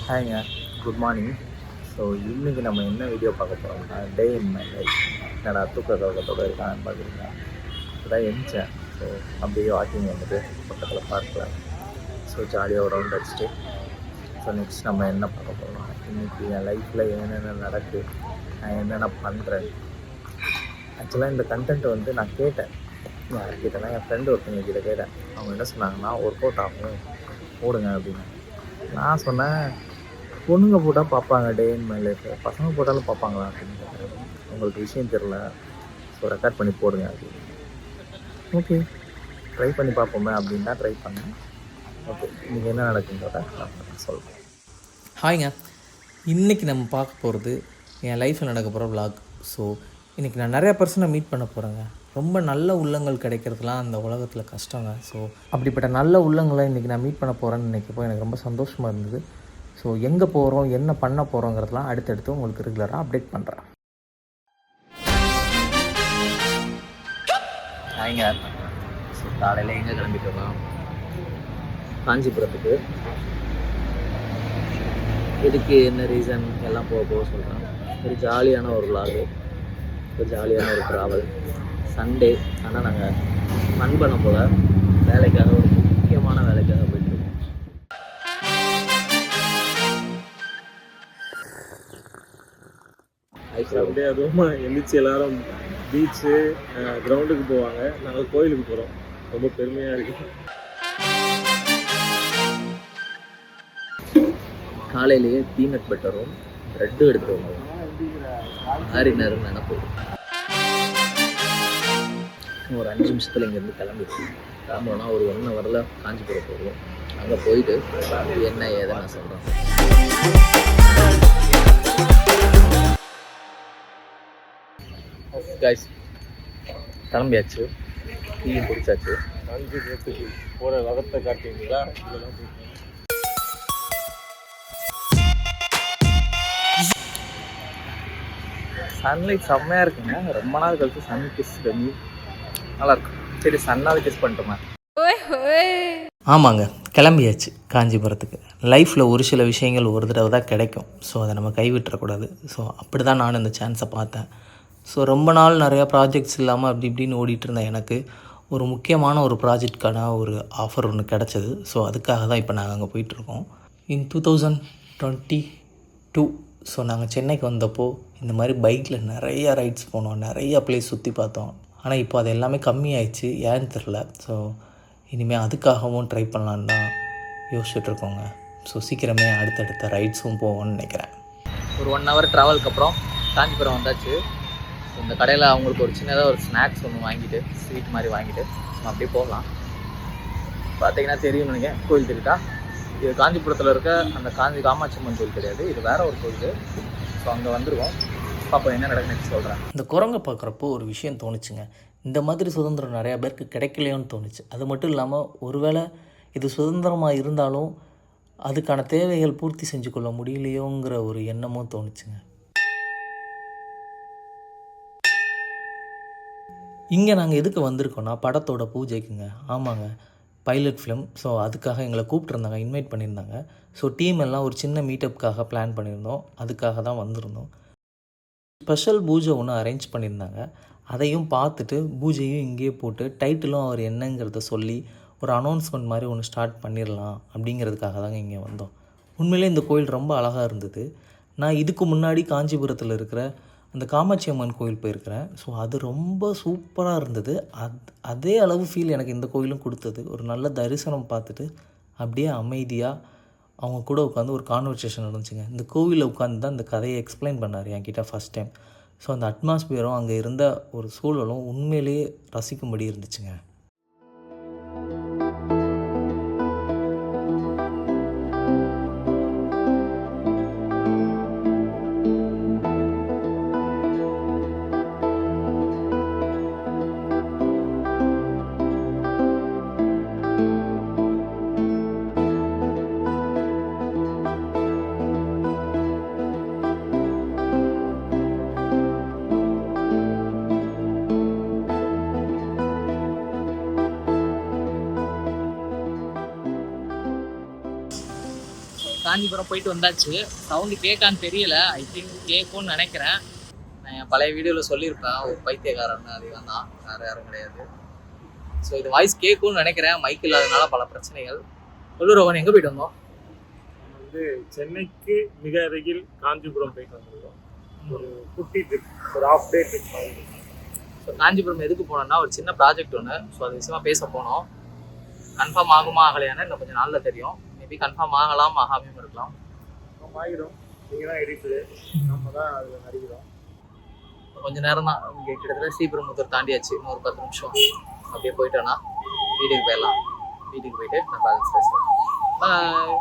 ஹாய்ங்க, good morning. So இன்றைக்கி நம்ம என்ன வீடியோ பார்க்க போகிறோம்னா, டே இன் மை லைஃப். என்னடா தூக்க கலக்கத்தோடு இருக்கான்னு பார்க்குறீங்க. இப்போதான் எழுந்தேன். ஸோ அப்படியே வாக்கிங் வந்துட்டு பக்கத்தில் பார்க்கலாம். ஸோ ஜாலியாக ஒரு ரவுண்ட் அடிச்சுட்டு ஸோ நெக்ஸ்ட் நம்ம என்ன பார்க்க போகிறோம், இன்றைக்கி என் லைஃப்பில் என்னென்ன நடக்குது, நான் என்னென்ன பண்ணுறேன். ஆக்சுவலாக இந்த கண்டென்ட் வந்து நான் கேட்டேன். யார் கேட்டேன்னா, என் ஃப்ரெண்டு ஒருத்தவங்க கிட்ட கேட்டேன். அவங்க என்ன சொன்னாங்கன்னா, ஒர்க் அவுட் ஆகும் போடுங்க அப்படின்னு. நான் சொன்னேன், பொண்ணுங்க போட்டால் பார்ப்பாங்க டே இன் மை லைஃப், பசங்க போட்டாலும் பார்ப்பாங்களா அப்படின்னு கேட்டேன். உங்களுக்கு விஷயம் தெரில, ஸோ ரெக்கார்ட் பண்ணி போடுங்க அப்படின்னு. ஓகே, ட்ரை பண்ணி பார்ப்போமே அப்படின்னு தான் ட்ரை பண்ணேன். ஓகே, இன்றைக்கி என்ன நடக்குன்றத நான் சொல்கிறேன். ஹாய்ங்க, இன்றைக்கி நம்ம பார்க்க போகிறது என் லைஃப்பில் நடக்க போகிற விலாக். ஸோ இன்றைக்கி நான் நிறையா பர்சனை மீட் பண்ண போகிறேங்க. ரொம்ப நல்ல உள்ளங்கள் கிடைக்கிறதுலாம் அந்த உலகத்தில் கஷ்டங்க. ஸோ அப்படிப்பட்ட நல்ல உள்ளங்களை இன்றைக்கி நான் மீட் பண்ண போகிறேன்னு நினைக்கப்போ எனக்கு ரொம்ப சந்தோஷமாக இருந்தது. ஸோ எங்கே போகிறோம், என்ன பண்ண போகிறோங்கிறதுலாம் அடுத்தடுத்து உங்களுக்கு ரெகுலராக அப்டேட் பண்ணுறேன். ஹாய்ங்க, ஸோ காலையில் எங்கே கிளம்பிட்டு வரோம், காஞ்சிபுரத்துக்கு. இதுக்கு என்ன ரீசன் எல்லாம் போக சொல்கிறேன். ஒரு ஜாலியான ஒரு விலாகு, ஒரு ஜாலியான ஒரு ட்ராவல். சண்டே ஆனால் நாங்கள் நண்பனை போல் வேலைக்காக, ஒரு முக்கியமான வேலைக்காக போயிட்டுருக்கோம். அப்படியே அதுவும் எழுந்திரிச்சு எல்லாரும் பீச்சு கிரவுண்டுக்கு போவாங்க. நாங்கள் கோயிலுக்கு போகிறோம். ரொம்ப பெருமையாக இருக்குது. காலையிலேயே பீனட் பட்டரும் ப்ரெட்டும் எடுத்துகிட்டு வருவோம். ஆறினருன்னு நினைப்போம். ஒரு 5 நிமிஷத்தில் இங்கேருந்து கிளம்புனா ஒரு 1 ஹவரில் காஞ்சிபுரம் போடுவோம். அங்கே போயிட்டு என்ன ஏதை நான் சொல்கிறேன். கைஸ், கிளம்பியாச்சு, டீயும் குடிச்சாச்சு. காஞ்சிபுரத்துக்கு போகிற வகத்தை காட்டுவீங்களா? சன்லைட் செம்மையாக இருக்குங்க. ரொம்ப நாள் கழிச்சு சன் கிஸ் பண்ணி நல்லாயிருக்கும். சரி, சன்னாவது கிஸ் பண்ணிட்டோமா. ஆமாங்க, கிளம்பியாச்சு காஞ்சிபுரத்துக்கு. லைஃப்பில் ஒரு சில விஷயங்கள் ஒரு தடவை தான் கிடைக்கும். ஸோ அதை நம்ம கைவிட்டுறக்கூடாது. ஸோ அப்படி தான் நான் இந்த சான்ஸை பார்த்தேன். ஸோ ரொம்ப நாள் நிறையா ப்ராஜெக்ட்ஸ் இல்லாமல் அப்படி இப்படின்னு ஓடிட்டு இருந்தேன். எனக்கு ஒரு முக்கியமான ஒரு ப்ராஜெக்ட்கான ஒரு ஆஃபர் ஒன்று கிடச்சிது. ஸோ அதுக்காக தான் இப்போ நாங்கள் அங்கே போயிட்டுருக்கோம். இன் 2022 ஸோ நாங்கள் சென்னைக்கு வந்தப்போ இந்த மாதிரி பைக்கில் நிறையா ரைட்ஸ் போனோம், நிறையா பிளேஸ் சுற்றி பார்த்தோம். ஆனால் இப்போ அது எல்லாமே கம்மியாயிடுச்சு, ஏன்னு தெரில. ஸோ இனிமேல் அதுக்காகவும் ட்ரை பண்ணலான்னு தான் யோசிச்சுட்ருக்கோங்க. ஸோ சீக்கிரமே அடுத்தடுத்த ரைட்ஸும் போவோம்னு நினைக்கிறேன். ஒரு 1 ஹவர் ட்ராவலுக்கு அப்புறம் காஞ்சிபுரம் வந்தாச்சு. இந்த கடையில் அவங்களுக்கு ஒரு சின்னதாக ஒரு ஸ்நாக்ஸ் ஒன்று வாங்கிட்டு, ஸ்வீட் மாதிரி வாங்கிட்டு நம்ம அப்படியே போகலாம். பார்த்தீங்கன்னா தெரியும் நினைக்கிறேன், கோயில் தெரியுதா? இது காஞ்சிபுரத்தில் இருக்க அந்த காமாட்சி அம்மன் கோயில் கிடையாது, இது வேறு ஒரு கோயில். ஸோ அங்கே வந்துருவோம். பாப்பா என்ன நடக்குன்னு சொல்கிறேன். இந்த குரங்கை பார்க்குறப்போ ஒரு விஷயம் தோணுச்சுங்க. இந்த மாதிரி சுதந்திரம் நிறையா பேருக்கு கிடைக்கலையோன்னு தோணுச்சு. அது மட்டும் இல்லாமல் ஒருவேளை இது சுதந்திரமாக இருந்தாலும் அதுக்கான தேவைகள் பூர்த்தி செஞ்சு கொள்ள முடியலையோங்கிற ஒரு எண்ணமும் தோணுச்சுங்க. இங்கே நாங்கள் எதுக்கு வந்திருக்கோன்னா படத்தோட பூஜைக்குங்க. ஆமாங்க, பைலட் ஃபிலிம். ஸோ அதுக்காக எங்களை கூப்பிட்ருந்தாங்க, இன்வைட் பண்ணியிருந்தாங்க. ஸோ டீம் எல்லாம் ஒரு சின்ன மீட்டப்புக்காக பிளான் பண்ணியிருந்தோம். அதுக்காக தான் வந்திருந்தோம். ஸ்பெஷல் பூஜை ஒன்று அரேஞ்ச் பண்ணியிருந்தாங்க. அதையும் பார்த்துட்டு பூஜையும் இங்கேயே போட்டு டைட்டிலும் அவர் என்னங்கிறத சொல்லி ஒரு அனௌன்ஸ்மெண்ட் மாதிரி ஒன்று ஸ்டார்ட் பண்ணிடலாம் அப்படிங்கிறதுக்காக தாங்க இங்கே வந்தோம். உண்மையிலே இந்த கோயில் ரொம்ப அழகாக இருந்தது. நான் இதுக்கு முன்னாடி காஞ்சிபுரத்தில் இருக்கிற அந்த காமாட்சி அம்மன் கோயில் போயிருக்கிறேன். ஸோ அது ரொம்ப சூப்பராக இருந்தது. அதே அளவு ஃபீல் எனக்கு இந்த கோயிலும் கொடுத்தது. ஒரு நல்ல தரிசனம் பார்த்துட்டு அப்படியே அமைதியாக அவங்க கூட உட்காந்து ஒரு கான்வர்சேஷன் நடந்துச்சுங்க. இந்த கோவிலில் உட்காந்து தான் இந்த கதையை எக்ஸ்பிளைன் பண்ணார் என்கிட்ட ஃபஸ்ட் டைம். ஸோ அந்த அட்மாஸ்பியரும் அங்கே இருந்த ஒரு சூழலும் உண்மையிலேயே ரசிக்கும்படி இருந்துச்சுங்க. காஞ்சிபுரம் போயிட்டு வந்தாச்சு. சவுண்டு கேட்கான்னு தெரியல. ஐ திங்க் கேட்கும்னு நினைக்கிறேன். நான் என் பழைய வீடியோவில் சொல்லியிருப்பேன், ஒரு பைத்தியக்காரன் அதிகம் தான், வேறு யாரும் கிடையாது. ஸோ இது வாய்ஸ் கேட்கும்னு நினைக்கிறேன். மைக் இல்லாதனால பல பிரச்சனைகள். சொல்லு எங்கே போயிட்டு வந்தோம்? வந்து சென்னைக்கு மிக அருகில் காஞ்சிபுரம் போயிட்டு வந்திருக்கோம். ஒரு குட்டி ட்ரிப், ஒரு ஹாஃப் டே ட்ரிப் மாதிரி. ஸோ காஞ்சிபுரம் எதுக்கு போனோம்னா ஒரு சின்ன ப்ராஜெக்ட் ஒன்று. ஸோ அது விஷயமா பேச போனோம். கன்ஃபார்ம் ஆகுமா ஆகலையானு இன்னும் கொஞ்சம் நாளில் தெரியும். மேபி கன்ஃபார்ம் ஆகலாம், ஆகாமையும் இருக்கலாம். ஆகிடும். நீங்கள் தான் எடிட்டரு, நம்ம தான் அதில் நடிக்கிறோம். கொஞ்சம் நேரம் தான். இங்கே கிட்டத்தட்ட ஸ்ரீபெரும்புத்தூர் தாண்டியாச்சு. இன்னும் ஒரு 10 நிமிஷம் அப்படியே போயிட்டோன்னா வீட்டுக்கு போயிடலாம். வீட்டுக்கு போயிட்டு நான் பேலன்ஸ் பேசுகிறேன். பாய்.